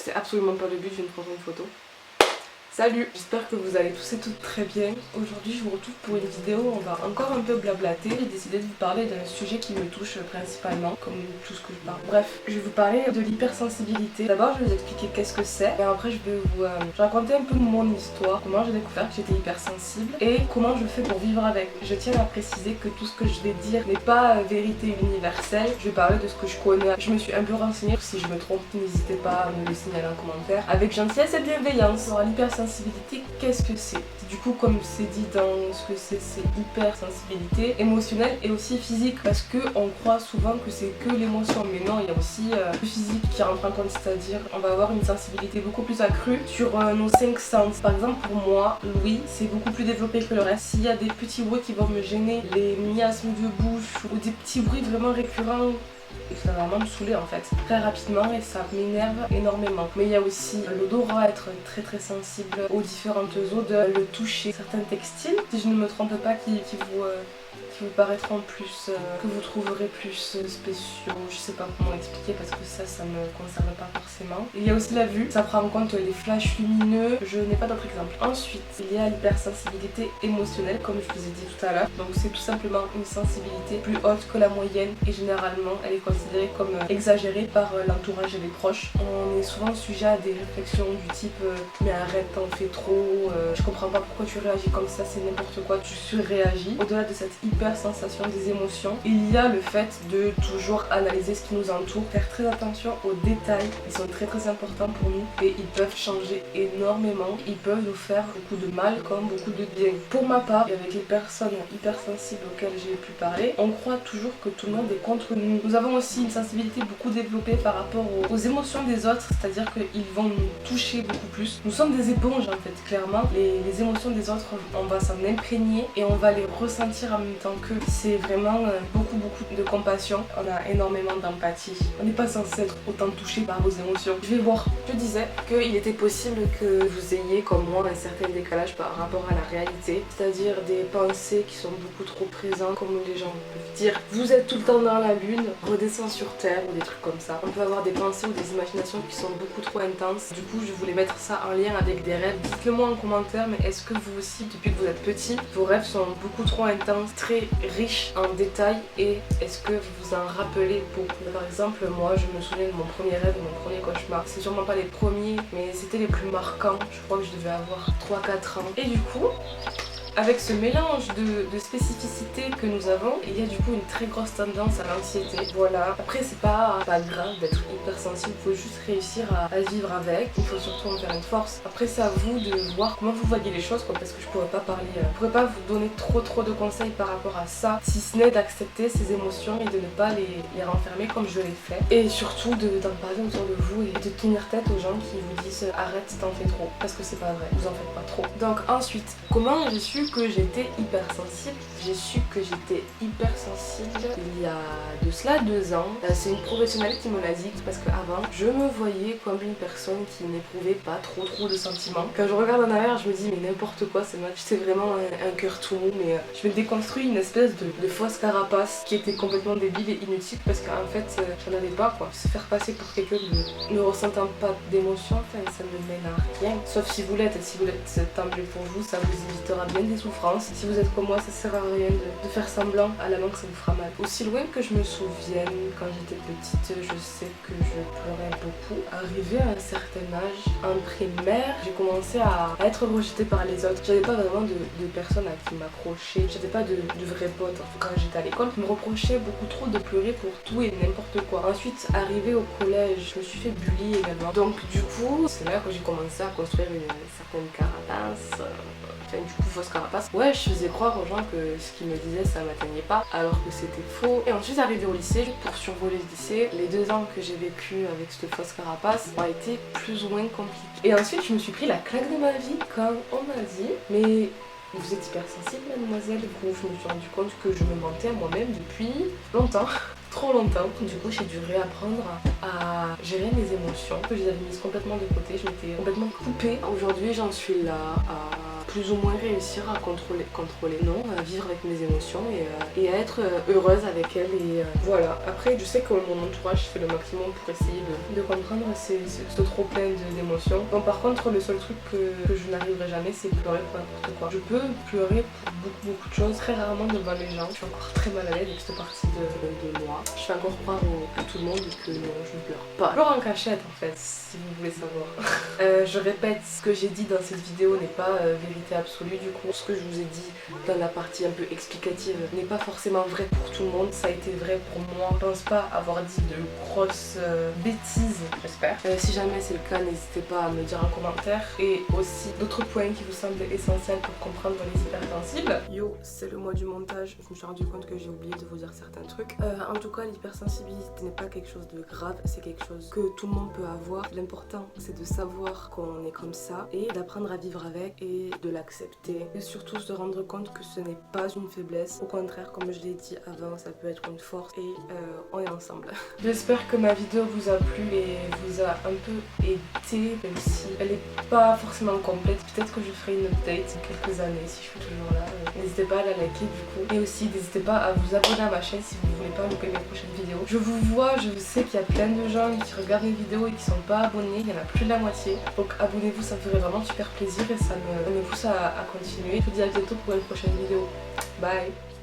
c'est absolument pas le but, je viens de prendre une photo. Salut, j'espère que vous allez tous et toutes très bien. Aujourd'hui je vous retrouve pour une vidéo, on va encore un peu blablater. J'ai décidé de vous parler d'un sujet qui me touche principalement, comme tout ce que je parle. Bref, je vais vous parler de l'hypersensibilité. D'abord je vais vous expliquer qu'est-ce que c'est, et après je vais vous raconter un peu mon histoire, comment j'ai découvert que j'étais hypersensible et comment je fais pour vivre avec. Je tiens à préciser que tout ce que je vais dire n'est pas vérité universelle, je vais parler de ce que je connais. Je me suis un peu renseignée, si je me trompe, n'hésitez pas à me le signaler en commentaire, avec gentillesse et bienveillance. Alors l'hypersensibilité, qu'est-ce que c'est? Du coup, comme c'est dit dans ce que c'est hypersensibilité émotionnelle et aussi physique, parce que on croit souvent que c'est que l'émotion, mais non, il y a aussi le physique qui rentre en compte, c'est-à-dire on va avoir une sensibilité beaucoup plus accrue sur nos 5 sens. Par exemple, pour moi, l'ouïe c'est beaucoup plus développé que le reste. S'il y a des petits bruits qui vont me gêner, les miasmes de bouche ou des petits bruits vraiment récurrents, et ça va vraiment me saouler en fait très rapidement et ça m'énerve énormément. Mais il y a aussi l'odorat, être très sensible aux différentes odeurs, le toucher, certains textiles, si je ne me trompe pas, qui vous paraîtront plus, que vous trouverez plus spéciaux, je sais pas comment expliquer parce que ça me concerne pas forcément. Il y a aussi la vue, ça prend en compte les flashs lumineux, je n'ai pas d'autres exemples. Ensuite, il y a l'hypersensibilité émotionnelle, comme je vous ai dit tout à l'heure. Donc c'est tout simplement une sensibilité plus haute que la moyenne et généralement elle est considérée comme exagérée par l'entourage et les proches. On est souvent sujet à des réflexions du type mais arrête, t'en fais trop, je comprends pas pourquoi tu réagis comme ça, c'est n'importe quoi, tu surréagis. Au-delà de cette sensation des émotions, il y a le fait de toujours analyser ce qui nous entoure, faire très attention aux détails, ils sont très importants pour nous et ils peuvent changer énormément, ils peuvent nous faire beaucoup de mal comme beaucoup de bien. Pour ma part, et avec les personnes hypersensibles auxquelles j'ai pu parler, on croit toujours que tout le monde est contre nous. Nous avons aussi une sensibilité beaucoup développée par rapport aux émotions des autres, c'est-à-dire qu'ils vont nous toucher beaucoup plus. Nous sommes des éponges en fait, clairement. Les émotions des autres, on va s'en imprégner et on va les ressentir en même temps que c'est vraiment beaucoup de compassion. On a énormément d'empathie. On n'est pas censé être autant touché par vos émotions. Je vais voir. Je disais qu'il était possible que vous ayez comme moi un certain décalage par rapport à la réalité, c'est-à-dire des pensées qui sont beaucoup trop présentes, comme les gens peuvent dire vous êtes tout le temps dans la lune, redescends sur terre ou des trucs comme ça. On peut avoir des pensées ou des imaginations qui sont beaucoup trop intenses. Du coup, je voulais mettre ça en lien avec des rêves. Dites-le moi en commentaire, mais est-ce que vous aussi, depuis que vous êtes petit, vos rêves sont beaucoup trop intenses, très riches en détails, et est-ce que vous vous en rappelez beaucoup? Par exemple, moi je me souviens de mon premier rêve, de mon premier cauchemar. C'est sûrement pas les premiers, mais c'était les plus marquants. Je crois que je devais avoir 3-4 ans. Et du coup, avec ce mélange de spécificité que nous avons, il y a du coup une très grosse tendance à l'anxiété. Voilà. Après, c'est pas grave d'être hypersensible, il faut juste réussir à vivre avec. Il faut surtout en faire une force. Après, c'est à vous de voir comment vous voyez les choses, quoi, parce que je pourrais pas parler, je pourrais pas vous donner trop de conseils par rapport à ça, si ce n'est d'accepter ces émotions et de ne pas les renfermer comme je l'ai fait. Et surtout d'en parler autour de vous et de tenir tête aux gens qui vous disent arrête, t'en fais trop, parce que c'est pas vrai, vous en faites pas trop. Donc ensuite, comment j'ai su que j'étais hypersensible? J'ai su que j'étais hypersensible il y a de cela 2 ans. C'est une professionnelle qui me l'a dit, parce qu'avant je me voyais comme une personne qui n'éprouvait pas trop de sentiments. Quand je regarde en arrière, je me dis mais n'importe quoi, c'est moi, j'étais vraiment un cœur tout mou, mais je me déconstruis une espèce de fausse carapace qui était complètement débile et inutile, parce qu'en fait j'en avais pas, quoi. Se faire passer pour quelqu'un ne ressentant pas d'émotion, enfin ça ne mène à rien, sauf si vous l'êtes, et si vous l'êtes, tant mieux pour vous, ça vous évitera bien des souffrances. Si vous êtes comme moi, ça sert à rien de faire semblant, à la longue ça vous fera mal. Aussi loin que je me souvienne, quand j'étais petite, je sais que je pleurais beaucoup. Arrivé à un certain âge, en primaire, j'ai commencé à être rejetée par les autres. J'avais pas vraiment de personnes à qui m'accrocher, j'avais pas de vrais potes. Quand j'étais à l'école, je me reprochais beaucoup trop de pleurer pour tout et n'importe quoi. Ensuite, arrivé au collège, je me suis fait bully également. Donc du coup, c'est là que j'ai commencé à construire une certaine carapace. Enfin, du coup, fausse carapace. Ouais, je faisais croire aux gens que ce qu'ils me disaient ça m'atteignait pas, alors que c'était faux. Et ensuite, arrivé au lycée, pour survoler le lycée, les 2 ans que j'ai vécu avec cette fausse carapace ont été plus ou moins compliqués. Et ensuite, je me suis pris la claque de ma vie quand on m'a dit mais vous êtes hypersensible, mademoiselle. Du coup, je me suis rendu compte que je me mentais à moi-même depuis longtemps. Trop longtemps. Du coup, j'ai dû réapprendre à gérer mes émotions, que je les avais mises complètement de côté. Je m'étais complètement coupée. Aujourd'hui, j'en suis là à plus ou moins réussir à contrôler non, à vivre avec mes émotions et à être heureuse avec elles. Et voilà. Après, je sais que mon entourage fait le maximum pour essayer de comprendre ce trop plein d'émotions. Bon, par contre, le seul truc que je n'arriverai jamais, c'est pleurer pour n'importe quoi. Je peux pleurer pour beaucoup de choses, très rarement devant les gens. Je suis encore très mal à l'aise avec cette partie de moi. Je fais encore croire à tout le monde que non, je ne pleure pas. Je pleure en cachette en fait, si vous voulez savoir. Je répète, ce que j'ai dit dans cette vidéo n'est pas vérité absolue. Du coup, ce que je vous ai dit dans la partie un peu explicative n'est pas forcément vrai pour tout le monde. Ça a été vrai pour moi. Je pense pas avoir dit de grosses bêtises, j'espère. Si jamais c'est le cas, n'hésitez pas à me dire en commentaire. Et aussi d'autres points qui vous semblent essentiels pour comprendre les hypersensibles. Yo, c'est le mois du montage. Je me suis rendu compte que j'ai oublié de vous dire certains trucs. En tout cas, l'hypersensibilité n'est pas quelque chose de grave. C'est quelque chose que tout le monde peut avoir. L'important, c'est de savoir qu'on est comme ça et d'apprendre à vivre avec et de l'accepter. Et surtout se rendre compte que ce n'est pas une faiblesse. Au contraire, comme je l'ai dit avant, ça peut être une force et on est ensemble. J'espère que ma vidéo vous a plu et vous a un peu aidé, même si elle n'est pas forcément complète. Peut-être que je ferai une update dans quelques années si je suis toujours là. N'hésitez pas à la liker du coup. Et aussi n'hésitez pas à vous abonner à ma chaîne si vous voulez pas louper mes prochaines vidéos. Je vous vois, je sais qu'il y a plein de gens qui regardent mes vidéos et qui sont pas abonnés. Il y en a plus de la moitié. Donc abonnez-vous, ça me ferait vraiment super plaisir et ça me pousse à continuer. Je vous dis à bientôt pour une prochaine vidéo. Bye!